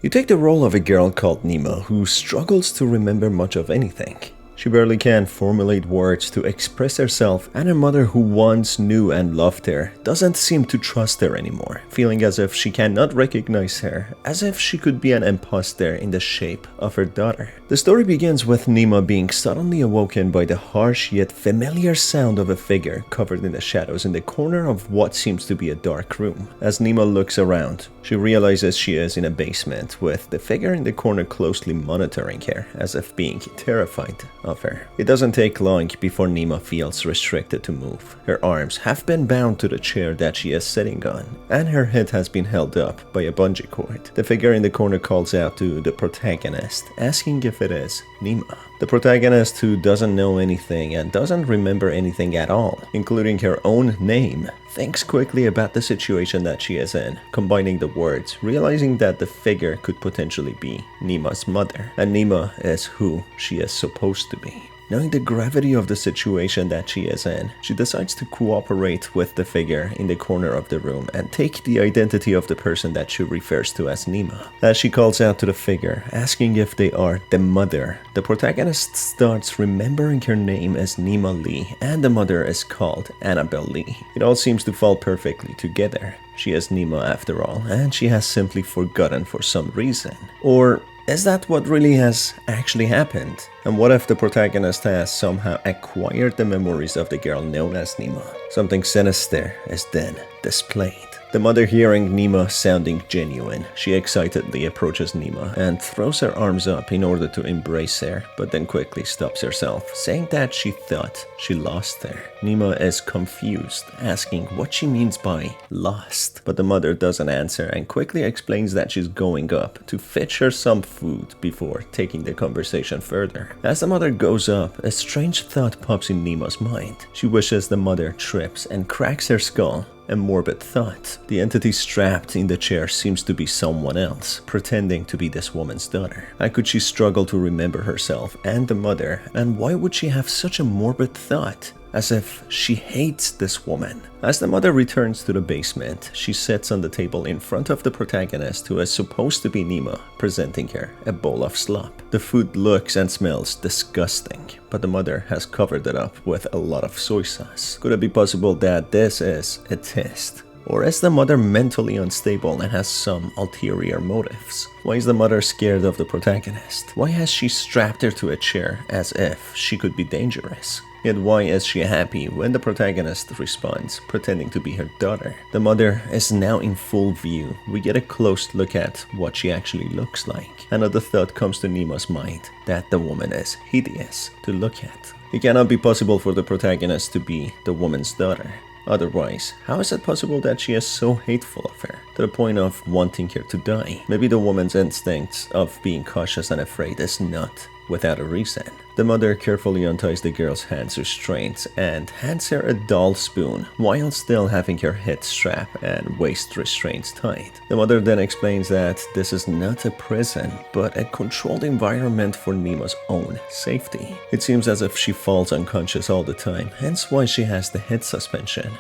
You take the role of a girl called Nima who struggles to remember much of anything. She barely can formulate words to express herself, and her mother, who once knew and loved her, doesn't seem to trust her anymore, feeling as if she cannot recognize her, as if she could be an imposter in the shape of her daughter. The story begins with Nima being suddenly awoken by the harsh yet familiar sound of a figure covered in the shadows in the corner of what seems to be a dark room. As Nima looks around, she realizes she is in a basement, with the figure in the corner closely monitoring her, as if being terrified of her. It doesn't take long before Nima feels restricted to move. Her arms have been bound to the chair that she is sitting on, and her head has been held up by a bungee cord. The figure in the corner calls out to the protagonist, asking if it is Nima. The protagonist, who doesn't know anything and doesn't remember anything at all, including her own name, thinks quickly about the situation that she is in, combining the words, realizing that the figure could potentially be Nima's mother, and Nima is who she is supposed to be. Knowing the gravity of the situation that she is in, she decides to cooperate with the figure in the corner of the room and take the identity of the person that she refers to as Nima. As she calls out to the figure, asking if they are the mother, the protagonist starts remembering her name as Nima Lee, and the mother is called Annabelle Lee. It all seems to fall perfectly together. She is Nima after all, and she has simply forgotten for some reason. Or is that what really has actually happened? And what if the protagonist has somehow acquired the memories of the girl known as Nima? Something sinister is then displayed. The mother, hearing Nima sounding genuine, she excitedly approaches Nima and throws her arms up in order to embrace her, but then quickly stops herself, saying that she thought she lost her. Nima is confused, asking what she means by lost, but the mother doesn't answer and quickly explains that she's going up to fetch her some food before taking the conversation further. As the mother goes up, a strange thought pops in Nima's mind. She wishes the mother trips and cracks her skull. A morbid thought. The entity strapped in the chair seems to be someone else, pretending to be this woman's daughter. How could she struggle to remember herself and the mother, and why would she have such a morbid thought? As if she hates this woman. As the mother returns to the basement, she sits on the table in front of the protagonist, who is supposed to be Nima, presenting her a bowl of slop. The food looks and smells disgusting, but the mother has covered it up with a lot of soy sauce. Could it be possible that this is a test? Or is the mother mentally unstable and has some ulterior motives? Why is the mother scared of the protagonist? Why has she strapped her to a chair as if she could be dangerous? Yet why is she happy when the protagonist responds, pretending to be her daughter? The mother is now in full view. We get a close look at what she actually looks like. Another thought comes to Nima's mind, that the woman is hideous to look at. It cannot be possible for the protagonist to be the woman's daughter. Otherwise, how is it possible that she is so hateful of her, to the point of wanting her to die? Maybe the woman's instincts of being cautious and afraid is not without a reason. The mother carefully unties the girl's hands restraints and hands her a doll spoon, while still having her head strap and waist restraints tied. The mother then explains that this is not a prison, but a controlled environment for Nima's own safety. It seems as if she falls unconscious all the time, hence why she has the head suspension.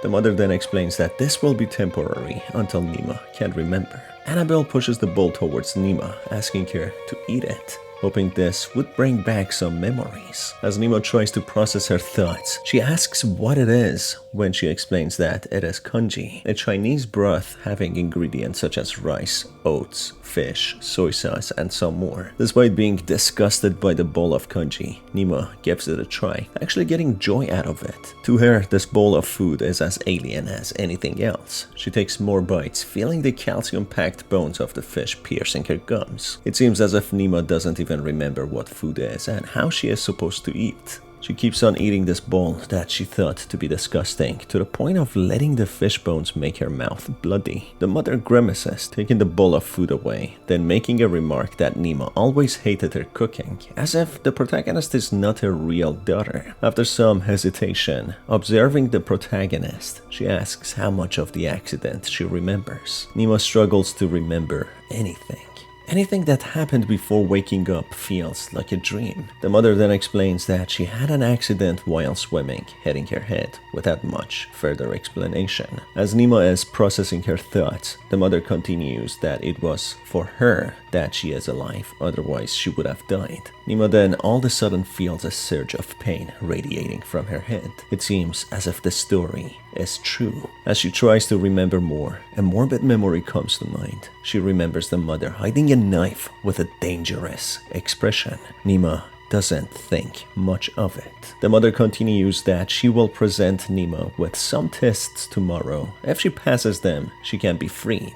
The mother then explains that this will be temporary until Nima can remember. Annabelle pushes the bowl towards Nima, asking her to eat it, hoping this would bring back some memories. As Nima tries to process her thoughts, she asks what it is when she explains that it is congee, a Chinese broth having ingredients such as rice, oats, fish, soy sauce, and some more. Despite being disgusted by the bowl of congee, Nima gives it a try, actually getting joy out of it. To her, this bowl of food is as alien as anything else. She takes more bites, feeling the calcium-packed bones of the fish piercing her gums. It seems as if Nima doesn't even remember what food is and how she is supposed to eat. She keeps on eating this bowl that she thought to be disgusting, to the point of letting the fish bones make her mouth bloody. The mother grimaces, taking the bowl of food away, then making a remark that Nima always hated her cooking, as if the protagonist is not her real daughter. After some hesitation, observing the protagonist, she asks how much of the accident she remembers. Nima struggles to remember anything. Anything that happened before waking up feels like a dream. The mother then explains that she had an accident while swimming, hitting her head without much further explanation. As Nima is processing her thoughts, the mother continues that it was for her that she is alive, otherwise she would have died. Nima then all of a sudden feels a surge of pain radiating from her head. It seems as if the story is true. As she tries to remember more, a morbid memory comes to mind. She remembers the mother hiding a knife with a dangerous expression. Nima doesn't think much of it. The mother continues that she will present Nima with some tests tomorrow. If she passes them, she can be freed,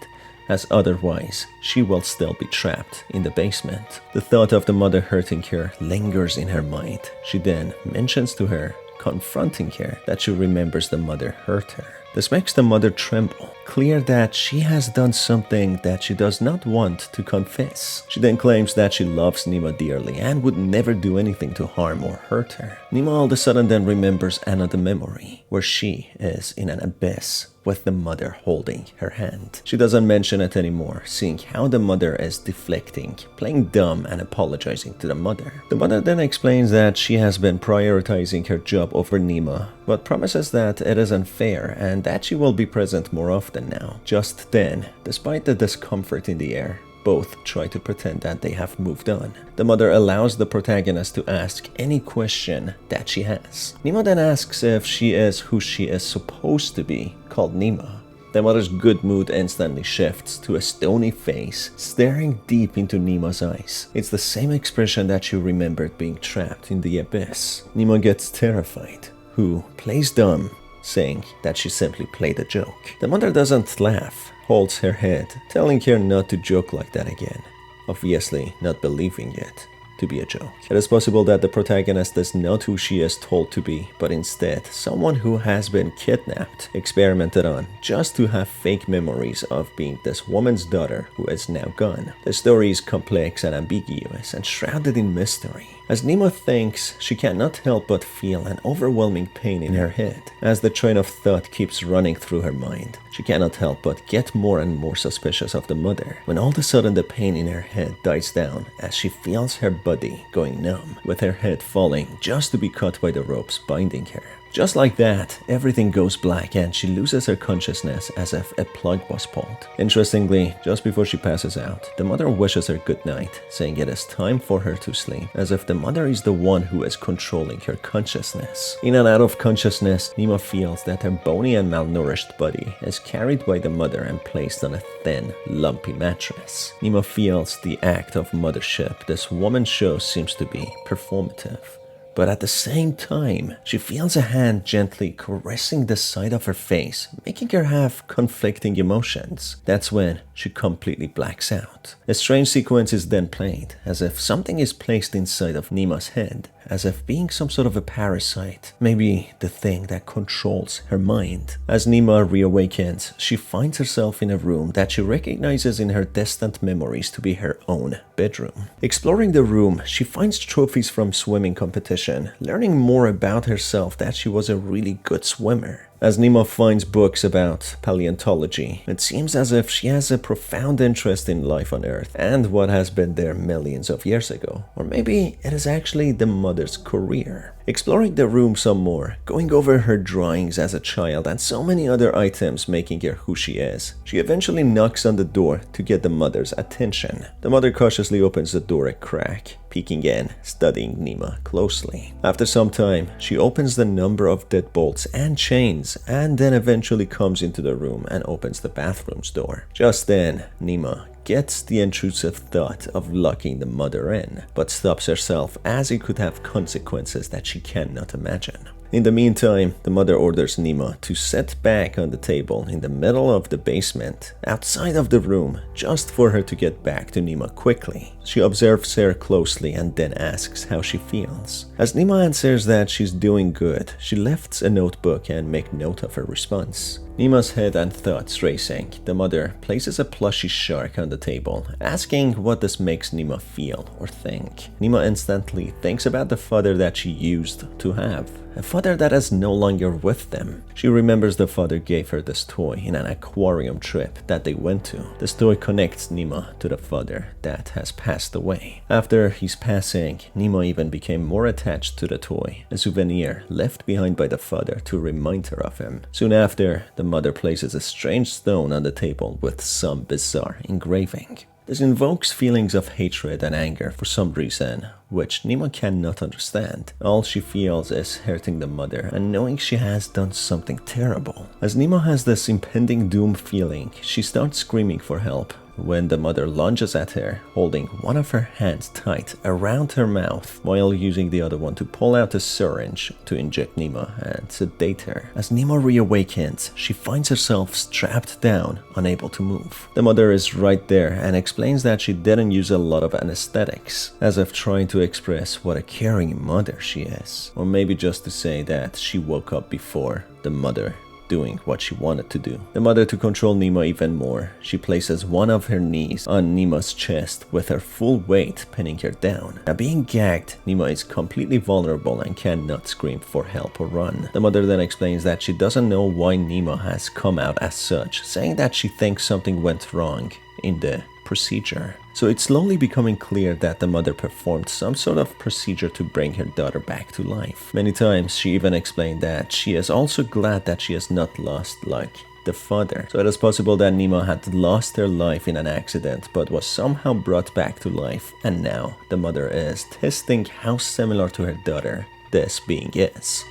as otherwise she will still be trapped in the basement. The thought of the mother hurting her lingers in her mind. She then mentions to her, confronting her, that she remembers the mother hurt her. This makes the mother tremble, clear that she has done something that she does not want to confess. She then claims that she loves Nima dearly and would never do anything to harm or hurt her. Nima all of a sudden then remembers another memory, where she is in an abyss with the mother holding her hand. She doesn't mention it anymore, seeing how the mother is deflecting, playing dumb and apologizing to the mother. The mother then explains that she has been prioritizing her job over Nima, but promises that it is unfair and that she will be present more often now. Just then, despite the discomfort in the air, both try to pretend that they have moved on. The mother allows the protagonist to ask any question that she has. Nima then asks if she is who she is supposed to be, called Nima. The mother's good mood instantly shifts to a stony face, staring deep into Nima's eyes. It's the same expression that she remembered being trapped in the abyss. Nima gets terrified, who plays dumb, saying that she simply played a joke. The mother doesn't laugh, holds her head, telling her not to joke like that again, obviously not believing it to be a joke. It is possible that the protagonist is not who she is told to be, but instead someone who has been kidnapped, experimented on, just to have fake memories of being this woman's daughter who is now gone. The story is complex and ambiguous and shrouded in mystery. As Nima thinks, she cannot help but feel an overwhelming pain in her head. As the train of thought keeps running through her mind, she cannot help but get more and more suspicious of the mother, when all of a sudden the pain in her head dies down as she feels her body going numb, with her head falling just to be caught by the ropes binding her. Just like that, everything goes black and she loses her consciousness as if a plug was pulled. Interestingly, just before she passes out, the mother wishes her good night, saying it is time for her to sleep, as if the mother is the one who is controlling her consciousness. In and out of consciousness, Nima feels that her bony and malnourished body is carried by the mother and placed on a thin, lumpy mattress. Nima feels the act of mothership this woman shows seems to be performative. But at the same time, she feels a hand gently caressing the side of her face, making her have conflicting emotions. That's when she completely blacks out. A strange sequence is then played, as if something is placed inside of Nima's head, as if being some sort of a parasite, maybe the thing that controls her mind. As Nima reawakens, she finds herself in a room that she recognizes in her distant memories to be her own bedroom. Exploring the room, she finds trophies from swimming competition, learning more about herself that she was a really good swimmer. As Nima finds books about paleontology, it seems as if she has a profound interest in life on Earth and what has been there millions of years ago. Or maybe it is actually the mother's career. Exploring the room some more, going over her drawings as a child and so many other items making her who she is, she eventually knocks on the door to get the mother's attention. The mother cautiously opens the door a crack, peeking in, studying Nima closely. After some time, she opens the number of deadbolts and chains, and then eventually comes into the room and opens the bathroom's door. Just then, Nima gets the intrusive thought of locking the mother in, but stops herself as it could have consequences that she cannot imagine. In the meantime, the mother orders Nima to sit back on the table in the middle of the basement, outside of the room, just for her to get back to Nima quickly. She observes her closely and then asks how she feels. As Nima answers that she's doing good, she lifts a notebook and makes note of her response. Nima's head and thoughts racing, the mother places a plushy shark on the table, asking what this makes Nima feel or think. Nima instantly thinks about the father that she used to have, a father that is no longer with them. She remembers the father gave her this toy in an aquarium trip that they went to. This toy connects Nima to the father that has passed away. After his passing, Nima even became more attached to the toy, a souvenir left behind by the father to remind her of him. Soon after, the mother places a strange stone on the table with some bizarre engraving. This invokes feelings of hatred and anger for some reason, which Nima cannot understand. All she feels is hurting the mother and knowing she has done something terrible. As Nima has this impending doom feeling, she starts screaming for help when the mother lunges at her, holding one of her hands tight around her mouth while using the other one to pull out a syringe to inject Nima and sedate her. As Nima reawakens, she finds herself strapped down, unable to move. The mother is right there and explains that she didn't use a lot of anesthetics, as if trying to express what a caring mother she is. Or maybe just to say that she woke up before the mother doing what she wanted to do. The mother, to control Nima even more, she places one of her knees on Nima's chest with her full weight pinning her down. Now, being gagged, Nima is completely vulnerable and cannot scream for help or run. The mother then explains that she doesn't know why Nima has come out as such, saying that she thinks something went wrong in the procedure. So it's slowly becoming clear that the mother performed some sort of procedure to bring her daughter back to life. Many times she even explained that she is also glad that she has not lost like the father. So it is possible that Nima had lost her life in an accident but was somehow brought back to life, and now the mother is testing how similar to her daughter this being is.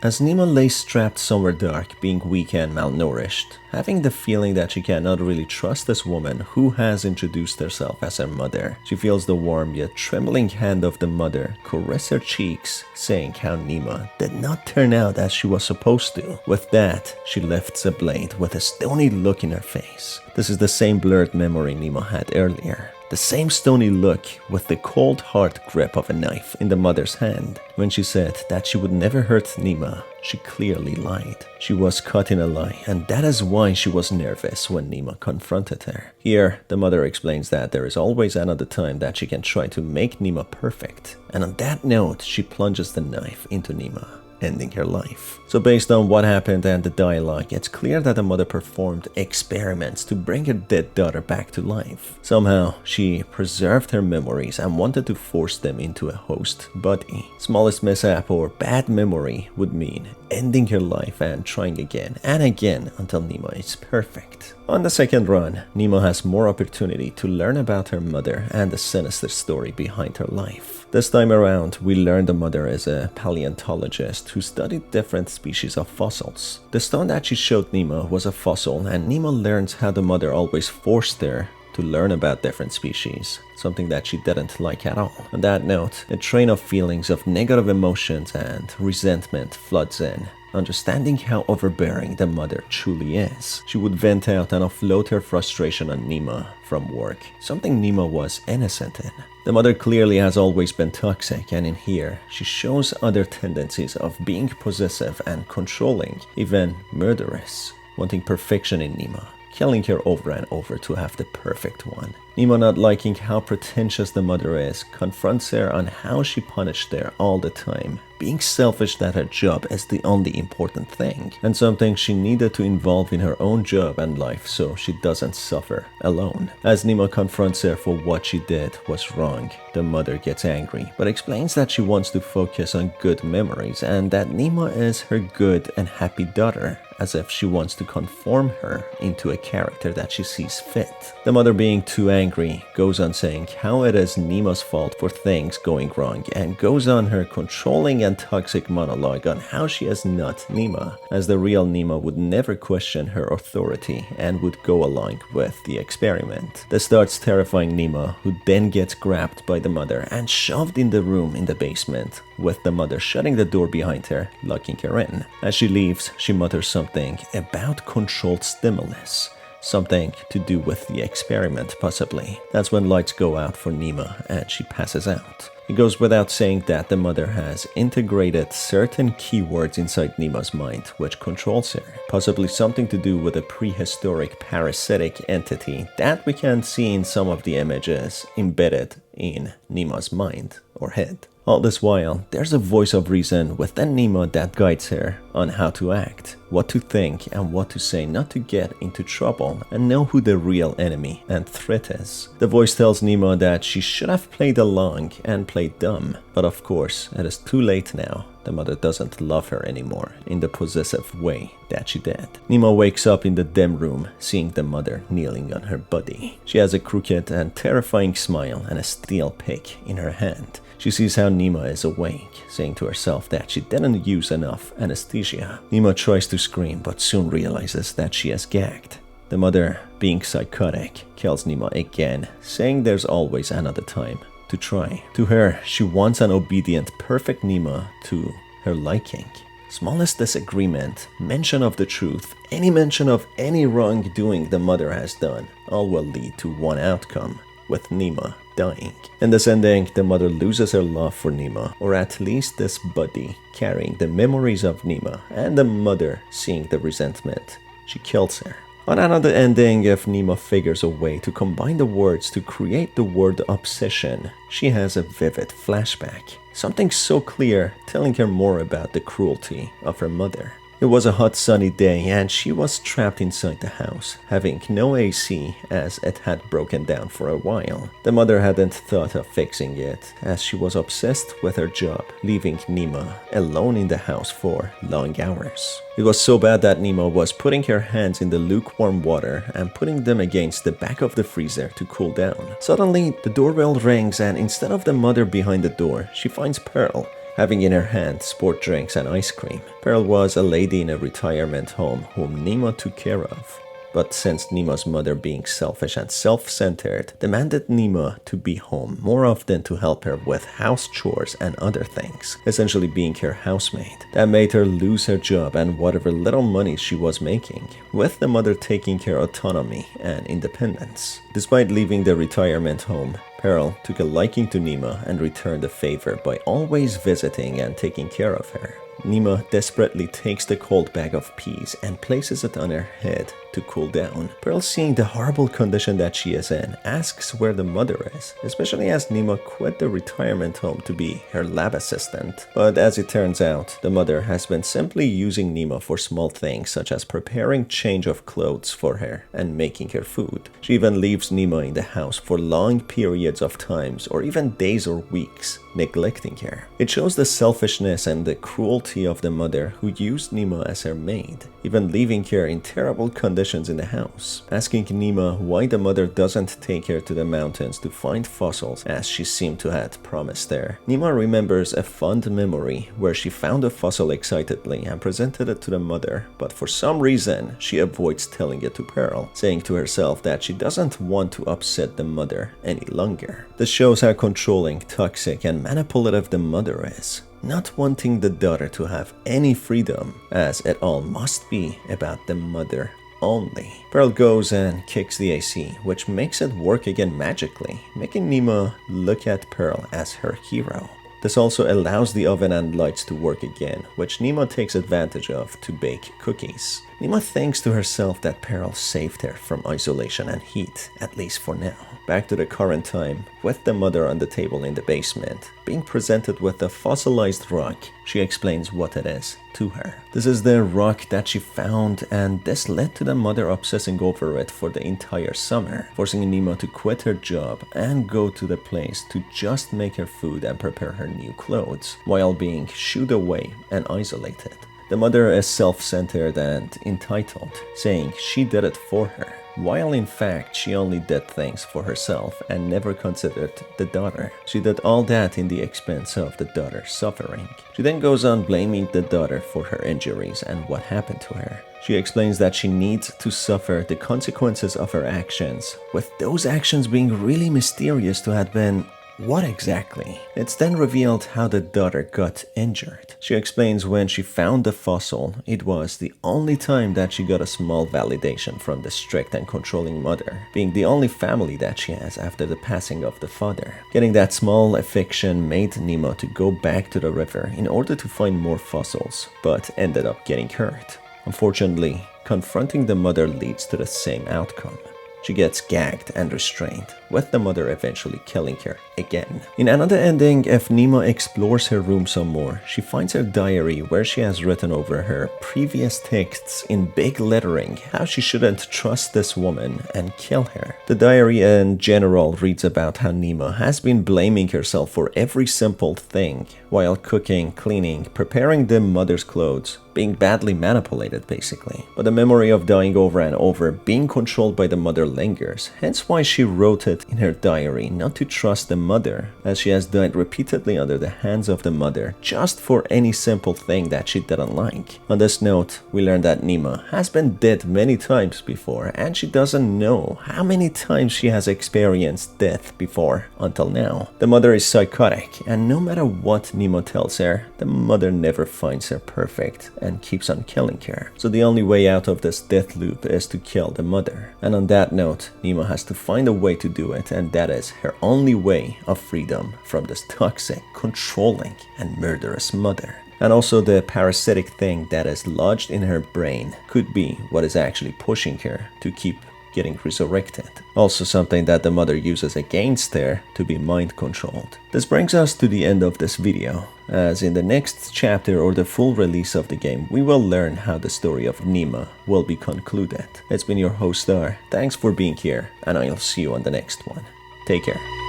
As Nima lays strapped somewhere dark, being weak and malnourished, having the feeling that she cannot really trust this woman who has introduced herself as her mother, she feels the warm yet trembling hand of the mother caress her cheeks, saying how Nima did not turn out as she was supposed to. With that, she lifts a blade with a stony look in her face. This is the same blurred memory Nima had earlier. The same stony look with the cold hard grip of a knife in the mother's hand. When she said that she would never hurt Nima, she clearly lied. She was caught in a lie, and that is why she was nervous when Nima confronted her. Here, the mother explains that there is always another time that she can try to make Nima perfect. And on that note, she plunges the knife into Nima, ending her life. So based on what happened and the dialogue, it's clear that the mother performed experiments to bring her dead daughter back to life. Somehow, she preserved her memories and wanted to force them into a host body. Smallest mishap or bad memory would mean ending her life and trying again and again until Nima is perfect. On the second run, Nima has more opportunity to learn about her mother and the sinister story behind her life. This time around, we learn the mother is a paleontologist who studied different species of fossils. The stone that she showed Nima was a fossil, and Nima learns how the mother always forced her to learn about different species, something that she didn't like at all. On that note, a train of feelings of negative emotions and resentment floods in. Understanding how overbearing the mother truly is, she would vent out and offload her frustration on Nima from work, something Nima was innocent in. The mother clearly has always been toxic, and in here, she shows other tendencies of being possessive and controlling, even murderous, wanting perfection in Nima, killing her over and over to have the perfect one. Nima, not liking how pretentious the mother is, confronts her on how she punished her all the time, being selfish that her job is the only important thing, and something she needed to involve in her own job and life so she doesn't suffer alone. As Nima confronts her for what she did was wrong, the mother gets angry, but explains that she wants to focus on good memories and that Nima is her good and happy daughter, as if she wants to conform her into a character that she sees fit. The mother, being too angry, goes on saying how it is Nima's fault for things going wrong, and goes on her controlling and toxic monologue on how she is not Nima, as the real Nima would never question her authority and would go along with the experiment. This starts terrifying Nima, who then gets grabbed by the mother and shoved in the room in the basement, with the mother shutting the door behind her, locking her in. As she leaves, she mutters something about controlled stimulus, something to do with the experiment possibly. That's when lights go out for Nima and she passes out. It goes without saying that the mother has integrated certain keywords inside Nima's mind which controls her, possibly something to do with a prehistoric parasitic entity that we can see in some of the images embedded in Nima's mind or head. All this while, there's a voice of reason within Nima that guides her on how to act, what to think, and what to say not to get into trouble and know who the real enemy and threat is. The voice tells Nima that she should have played along and played dumb, but of course, it is too late now. The mother doesn't love her anymore in the possessive way that she did. Nima wakes up in the dim room, seeing the mother kneeling on her body. She has a crooked and terrifying smile and a steel pick in her hand. She sees how Nima is awake, saying to herself that she didn't use enough anesthesia. Nima tries to scream but soon realizes that she is gagged. The mother, being psychotic, kills Nima again, saying there's always another time to try. To her, she wants an obedient, perfect Nima to her liking. Smallest disagreement, mention of the truth, any mention of any wrongdoing the mother has done, all will lead to one outcome, with Nima dying. In this ending, the mother loses her love for Nima, or at least this body carrying the memories of Nima, and the mother seeing the resentment. She kills her. On another ending, if Nima figures a way to combine the words to create the word obsession, she has a vivid flashback. Something so clear, telling her more about the cruelty of her mother. It was a hot sunny day and she was trapped inside the house, having no AC as it had broken down for a while. The mother hadn't thought of fixing it as she was obsessed with her job, leaving Nima alone in the house for long hours. It was so bad that Nima was putting her hands in the lukewarm water and putting them against the back of the freezer to cool down. Suddenly, the doorbell rings and instead of the mother behind the door, she finds Pearl, having in her hand sport drinks and ice cream. Pearl was a lady in a retirement home whom Nima took care of. But since Nima's mother, being selfish and self-centered, demanded Nima to be home more often to help her with house chores and other things, essentially being her housemaid, that made her lose her job and whatever little money she was making, with the mother taking her autonomy and independence. Despite leaving the retirement home, Pearl took a liking to Nima and returned the favor by always visiting and taking care of her. Nima desperately takes the cold bag of peas and places it on her head to cool down. Pearl, seeing the horrible condition that she is in, asks where the mother is, especially as Nima quit the retirement home to be her lab assistant. But as it turns out, the mother has been simply using Nima for small things such as preparing change of clothes for her and making her food. She even leaves Nima in the house for long periods of times or even days or weeks, neglecting her. It shows the selfishness and the cruelty of the mother who used Nima as her maid, even leaving her in terrible conditions in the house. Asking Nima why the mother doesn't take her to the mountains to find fossils as she seemed to have promised her. Nima remembers a fond memory where she found a fossil excitedly and presented it to the mother, but for some reason she avoids telling it to Pearl, saying to herself that she doesn't want to upset the mother any longer. This shows how controlling, toxic, and manipulative the mother is, not wanting the daughter to have any freedom, as it all must be about the mother only. Pearl goes and kicks the AC, which makes it work again magically, making Nima look at Pearl as her hero. This also allows the oven and lights to work again, which Nima takes advantage of to bake cookies. Nima thinks to herself that Pearl saved her from isolation and heat, at least for now. Back to the current time, with the mother on the table in the basement, being presented with a fossilized rock, she explains what it is to her. This is the rock that she found, and this led to the mother obsessing over it for the entire summer, forcing Nima to quit her job and go to the place to just make her food and prepare her new clothes, while being shooed away and isolated. The mother is self-centered and entitled, saying she did it for her, while in fact she only did things for herself and never considered the daughter. She did all that in the expense of the daughter's suffering. She then goes on blaming the daughter for her injuries and what happened to her. She explains that she needs to suffer the consequences of her actions, with those actions being really mysterious to have been what exactly? It's then revealed how the daughter got injured. She explains when she found the fossil, it was the only time that she got a small validation from the strict and controlling mother, being the only family that she has after the passing of the father. Getting that small affection made Nima to go back to the river in order to find more fossils, but ended up getting hurt. Unfortunately, confronting the mother leads to the same outcome. She gets gagged and restrained, with the mother eventually killing her again. In another ending, if Nima explores her room some more, she finds her diary where she has written over her previous texts in big lettering how she shouldn't trust this woman and kill her. The diary in general reads about how Nima has been blaming herself for every simple thing while cooking, cleaning, preparing the mother's clothes, being badly manipulated basically. But the memory of dying over and over, being controlled by the mother lingers, hence why she wrote it in her diary not to trust the mother, as she has died repeatedly under the hands of the mother just for any simple thing that she didn't like. On this note, we learn that Nima has been dead many times before, and she doesn't know how many times she has experienced death before until now. The mother is psychotic, and no matter what Nima tells her, the mother never finds her perfect and keeps on killing her. So the only way out of this death loop is to kill the mother. And on that note, Nima has to find a way to do it, and that is her only way of freedom from this toxic, controlling, and murderous mother. And also the parasitic thing that is lodged in her brain could be what is actually pushing her to keep getting resurrected. Also something that the mother uses against her to be mind controlled. This brings us to the end of this video, as in the next chapter or the full release of the game, we will learn how the story of Nima will be concluded. It's been your host Star, thanks for being here, and I'll see you on the next one. Take care.